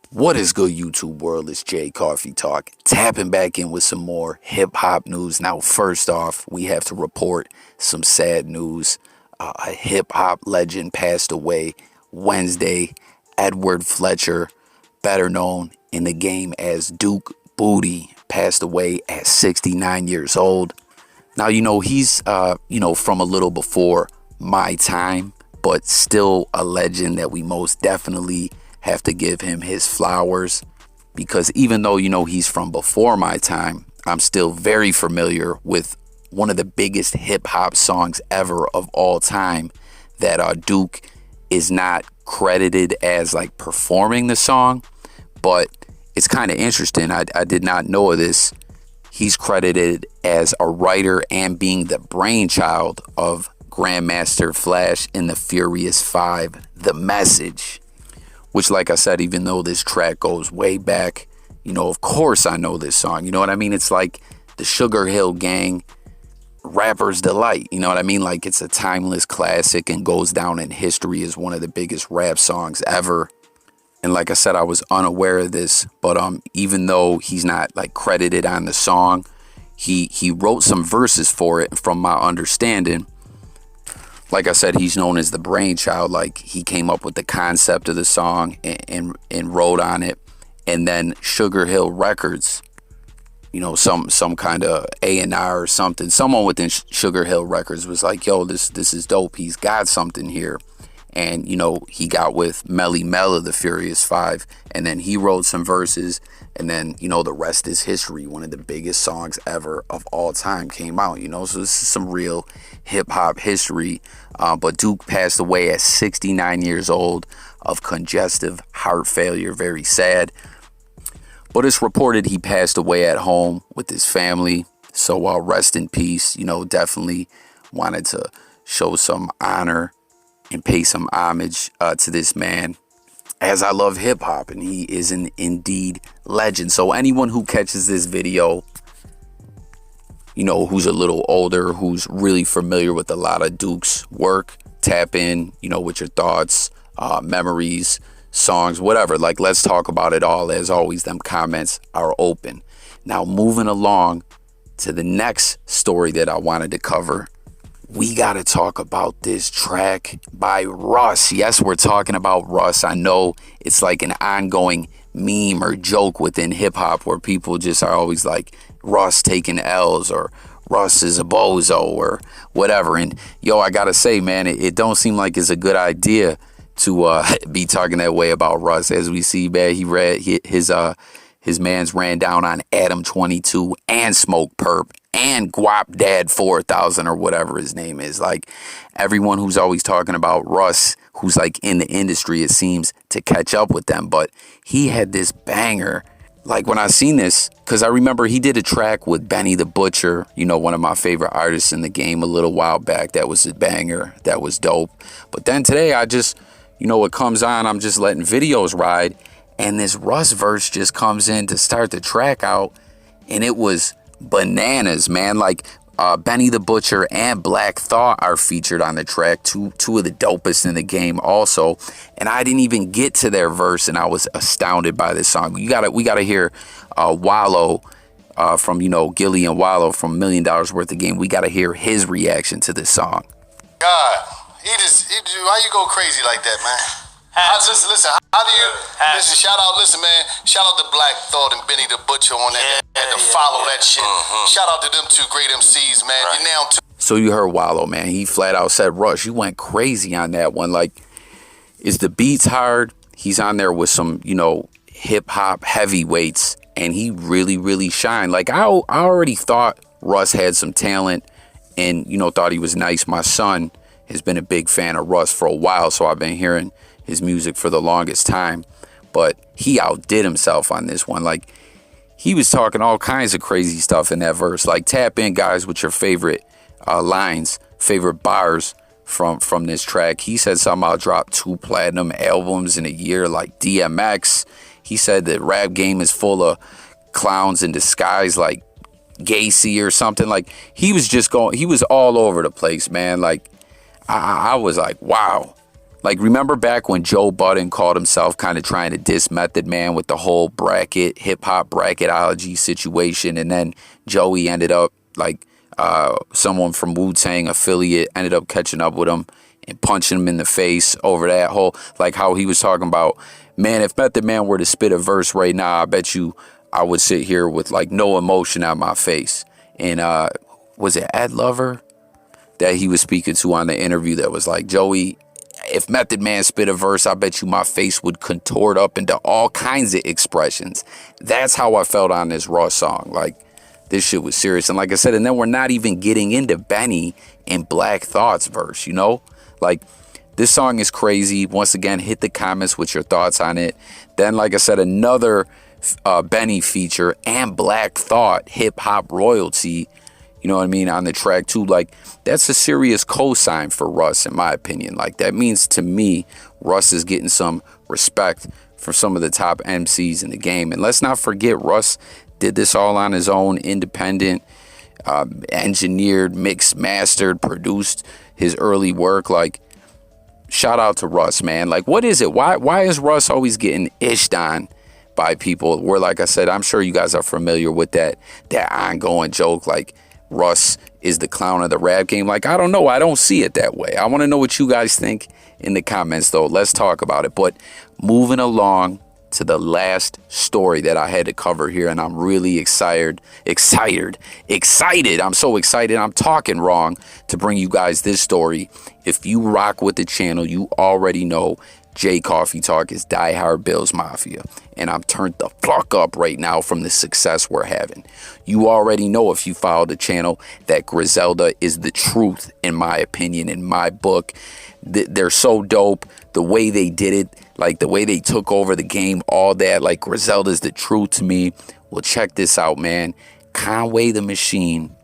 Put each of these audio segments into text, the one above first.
What is good, YouTube world? It's Jay Coffee Talk, tapping back in with some more hip-hop news. Now, first off, we have to report some sad news. A hip-hop legend passed away Wednesday. Edward Fletcher, better known in the game as Duke Bootee, passed away at 69 years old. Now, he's, from a little before my time, but still a legend that we most definitely have to give him his flowers, because even though he's from before my time, I'm still very familiar with one of the biggest hip-hop songs ever of all time that Duke is not credited as like performing the song, but it's kind of interesting. I did not know of this. He's credited as a writer and being the brainchild of Grandmaster Flash in the Furious 5, The Message. Which, like I said, even though this track goes way back, of course I know this song. You know what I mean? It's like the Sugar Hill Gang, Rapper's Delight. You know what I mean? Like, it's a timeless classic and goes down in history as one of the biggest rap songs ever. And like I said, I was unaware of this, but even though he's not like credited on the song, he wrote some verses for it. From my understanding, like I said, he's known as the brainchild. Like, he came up with the concept of the song and wrote on it. And then Sugar Hill Records, some kind of A&R or something, someone within Sugar Hill Records was like, yo, this is dope. He's got something here. And, he got with Melly Mel of the Furious 5. And then he wrote some verses. And then, the rest is history. One of the biggest songs ever of all time came out, So this is some real hip-hop history. But Duke passed away at 69 years old of congestive heart failure. Very sad. But it's reported he passed away at home with his family. So rest in peace. Definitely wanted to show some honor and pay some homage to this man, as I love hip hop, and he is an indeed legend. So anyone who catches this video, who's a little older, who's really familiar with a lot of Duke's work, tap in, with your thoughts, memories, songs, whatever. Like, let's talk about it all. As always, them comments are open. Now, moving along to the next story that I wanted to cover. We got to talk about this track by Russ. Yes, we're talking about Russ. I know it's like an ongoing meme or joke within hip hop where people just are always like, Russ taking L's, or Russ is a bozo, or whatever. And I got to say, man, it don't seem like it's a good idea to be talking that way about Russ. As we see, man, his man's ran down on Adam 22 and Smoke Perp and Guap Dad 4000 or whatever his name is. Like, everyone who's always talking about Russ, who's like in the industry, it seems to catch up with them. But he had this banger. Like, when I seen this, because I remember he did a track with Benny the Butcher, one of my favorite artists in the game, a little while back. That was a banger. That was dope. But then today I just, it comes on, I'm just letting videos ride. And this Russ verse just comes in to start the track out. And it was bananas, man. Like, Benny the Butcher and Black Thought are featured on the track. Two of the dopest in the game also. And I didn't even get to their verse, and I was astounded by this song. We gotta hear Wallow from, Gilly and Wallow from $1 Million Worth of Game. We gotta hear his reaction to this song. God, why you go crazy like that, man? Listen, how do you, listen, man, shout out to Black Thought and Benny the Butcher on that, to follow that shit. Shout out to them two great MCs, man. Right. You're now So you heard Wallow, man. He flat out said, Russ, you went crazy on that one. Like, is the beats hard? He's on there with some, hip hop heavyweights, and he really, really shined. Like, I already thought Russ had some talent and, thought he was nice. My son has been a big fan of Russ for a while, so I've been hearing his music for the longest time. But he outdid himself on this one. Like, he was talking all kinds of crazy stuff in that verse. Like, tap in, guys, with your favorite lines, favorite bars from this track. He said something about drop 2 platinum albums in a year, like DMX. He said that rap game is full of clowns in disguise, like Gacy or something. Like, he was all over the place, man. Like, I was like, wow. Like, remember back when Joe Budden called himself kind of trying to diss Method Man with the whole bracket, hip-hop bracketology situation, and then Joey ended up, like, someone from Wu-Tang affiliate ended up catching up with him and punching him in the face over that whole, like how he was talking about, man, if Method Man were to spit a verse right now, I bet you I would sit here with, like, no emotion on my face. And was it Ed Lover that he was speaking to on the interview that was like, Joey, if Method Man spit a verse, I bet you my face would contort up into all kinds of expressions. That's how I felt on this Russ song. Like, this shit was serious. And like I said, and then we're not even getting into Benny and Black Thought's verse, you know? Like, this song is crazy. Once again, hit the comments with your thoughts on it. Then, like I said, another Benny feature and Black Thought, hip-hop royalty, you know what I mean, on the track too. Like, that's a serious cosign for Russ, in my opinion. Like, that means to me, Russ is getting some respect from some of the top MCs in the game. And let's not forget, Russ did this all on his own, independent, engineered, mixed, mastered, produced his early work. Like, shout out to Russ, man. Like, what is it? Why is Russ always getting ished on by people? Where, like I said, I'm sure you guys are familiar with that ongoing joke, like, Russ is the clown of the rap game. Like, I don't know. I don't see it that way. I want to know what you guys think in the comments, though. Let's talk about it. But moving along to the last story that I had to cover here, and I'm really excited. I'm so excited. I'm talking wrong to bring you guys this story. If you rock with the channel, you already know J Coffee Talk is diehard Bills Mafia, and I'm turned the fuck up right now from the success we're having. You already know, if you follow the channel, that Griselda is the truth, in my opinion, in my book. They're so dope. The way they did it, like the way they took over the game, all that, like, Griselda's the truth to me. Well, check this out, man. Conway the Machine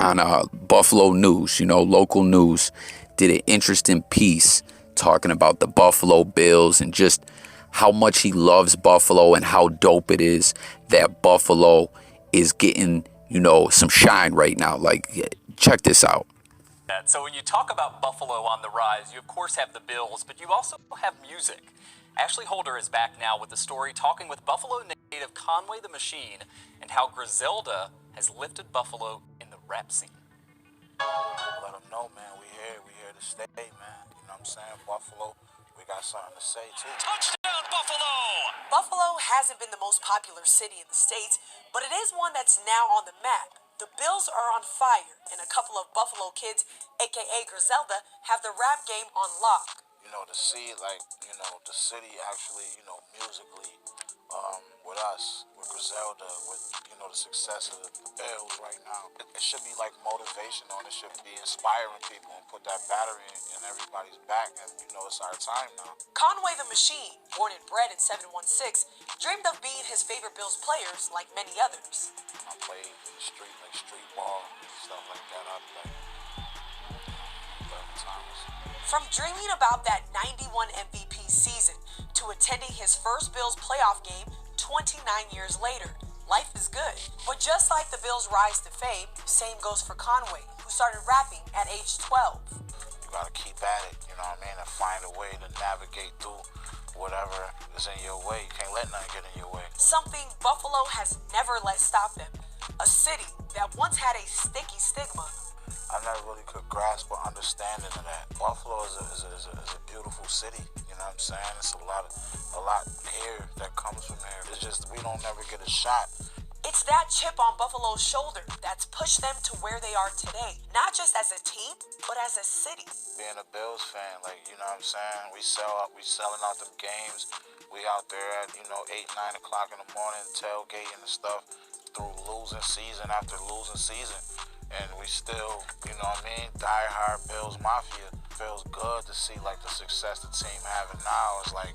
on Buffalo News, you know, local news, did an interesting piece talking about the Buffalo Bills and just how much he loves Buffalo and how dope it is that Buffalo is getting, you know, some shine right now. Like, check this out. So when you talk about Buffalo on the rise, you of course have the Bills, but you also have music. Ashley Holder is back now with the story, talking with Buffalo native Conway the Machine and how Griselda has lifted Buffalo in the rap scene. Let them know, man, we here to stay, man. You know what I'm saying? Buffalo, we got something to say, too. Touchdown, Buffalo! Buffalo hasn't been the most popular city in the States, but it is one that's now on the map. The Bills are on fire, and a couple of Buffalo kids, a.k.a. Griselda, have the rap game on lock. You know, to see, like, you know, the city actually, you know, musically, with us, with Griselda, with, you know, the success of the Bills right now. It should be like motivational, and it should be inspiring people and put that battery in everybody's back, and, you know, it's our time now. Conway the Machine, born and bred in 716, dreamed of being his favorite Bills players like many others. I played in the street, like street ball, stuff like that. I played 11 times. From dreaming about that 91 MVP season to attending his first Bills playoff game 29 years later, life is good. But just like the Bills' rise to fame, same goes for Conway, who started rapping at age 12. You gotta keep at it, you know what I mean, and find a way to navigate through whatever is in your way. You can't let nothing get in your way. Something Buffalo has never let stop them. A city that once had a sticky stigma. I never really could grasp or understanding of that. Buffalo is a beautiful city, you know what I'm saying? It's a lot here that comes from there. It's just we don't never get a shot. It's that chip on Buffalo's shoulder that's pushed them to where they are today. Not just as a team, but as a city. Being a Bills fan, like, you know what I'm saying? We selling out them games. We out there at, you know, 8, 9 o'clock in the morning, tailgating and stuff through losing season after losing season. And we still, you know what I mean, diehard Bills Mafia. Feels good to see, like, the success the team having now. It's like,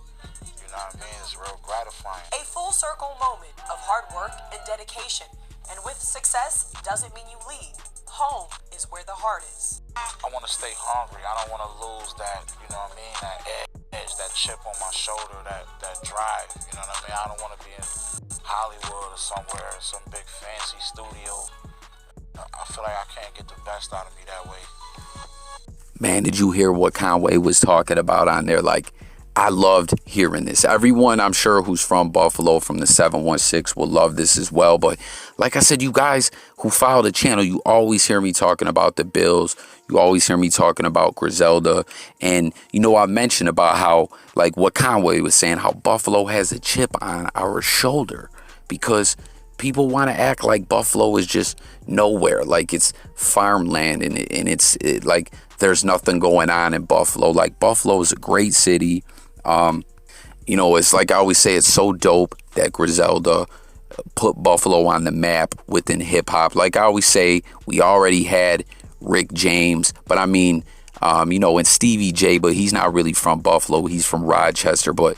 you know what I mean, it's real gratifying. A full circle moment of hard work and dedication. And with success doesn't mean you leave. Home is where the heart is. I want to stay hungry. I don't want to lose that, you know what I mean, that edge, that chip on my shoulder, that drive, you know what I mean? I don't want to be in Hollywood or somewhere, some big fancy studio. I feel like I can't get the best out of me that way. man, did you hear what Conway was talking about on there? Like, I loved hearing this. Everyone, I'm sure, who's from Buffalo, from the 716, will love this as well. But like I said, you guys who follow the channel, you always hear me talking about the Bills. You always hear me talking about Griselda. And, you know, I mentioned about how, like what Conway was saying, how Buffalo has a chip on our shoulder because people want to act like Buffalo is just nowhere, like it's farmland and it's like there's nothing going on in Buffalo. Like, Buffalo is a great city. You know, it's like I always say, it's so dope that Griselda put Buffalo on the map within hip hop. Like I always say, we already had Rick James, but I mean, you know, and Stevie J, but he's not really from Buffalo. He's from Rochester, but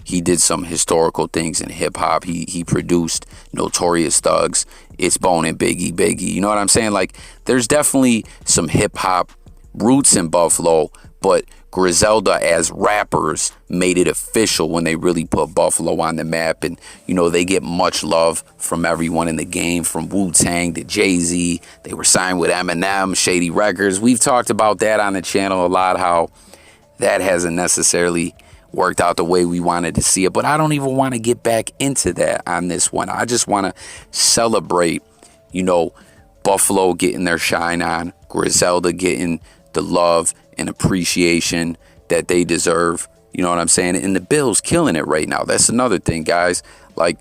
he did some historical things in hip hop. He produced Notorious Thugs, It's Bone and Biggie. You know what I'm saying? Like, there's definitely some hip hop roots in Buffalo, but Griselda as rappers made it official when they really put Buffalo on the map. And, you know, they get much love from everyone in the game, from Wu-Tang to Jay-Z. They were signed with Eminem, Shady Records. We've talked about that on the channel a lot, how that hasn't necessarily worked out the way we wanted to see it. But I don't even want to get back into that on this one. I just want to celebrate, you know, Buffalo getting their shine on, Griselda getting the love and appreciation that they deserve. You know what I'm saying? And the Bills killing it right now. That's another thing, guys. Like,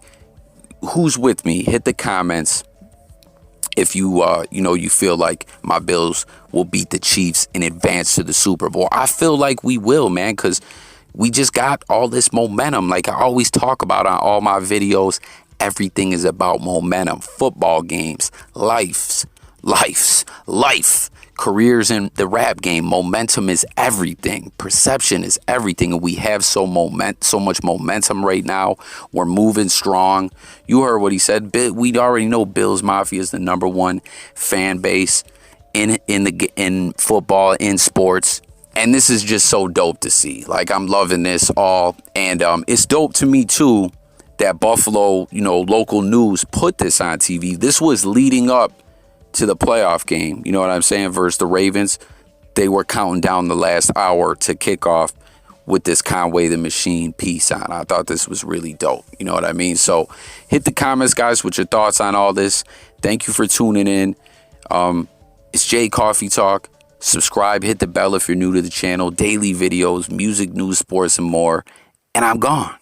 who's with me? Hit the comments if you you know, you feel like my Bills will beat the Chiefs and advance to the Super Bowl. I feel like we will, man, because we just got all this momentum. Like I always talk about on all my videos, everything is about momentum. Football games, life, careers in the rap game. Momentum is everything. Perception is everything. And we have so much momentum right now. We're moving strong. You heard what he said. We already know Bills Mafia is the #1 fan base in football, in sports. And this is just so dope to see. Like, I'm loving this all. And it's dope to me, too, that Buffalo, you know, local news put this on TV. This was leading up to the playoff game, you know what I'm saying, versus the Ravens. They were counting down the last hour to kick off with this Conway the Machine piece on. I thought this was really dope, you know what I mean? So hit the comments, guys, with your thoughts on all this. Thank you for tuning in. It's Jay Coffee Talk. Subscribe, hit the bell if you're new to the channel. Daily videos, music, news, sports, and more. And I'm gone.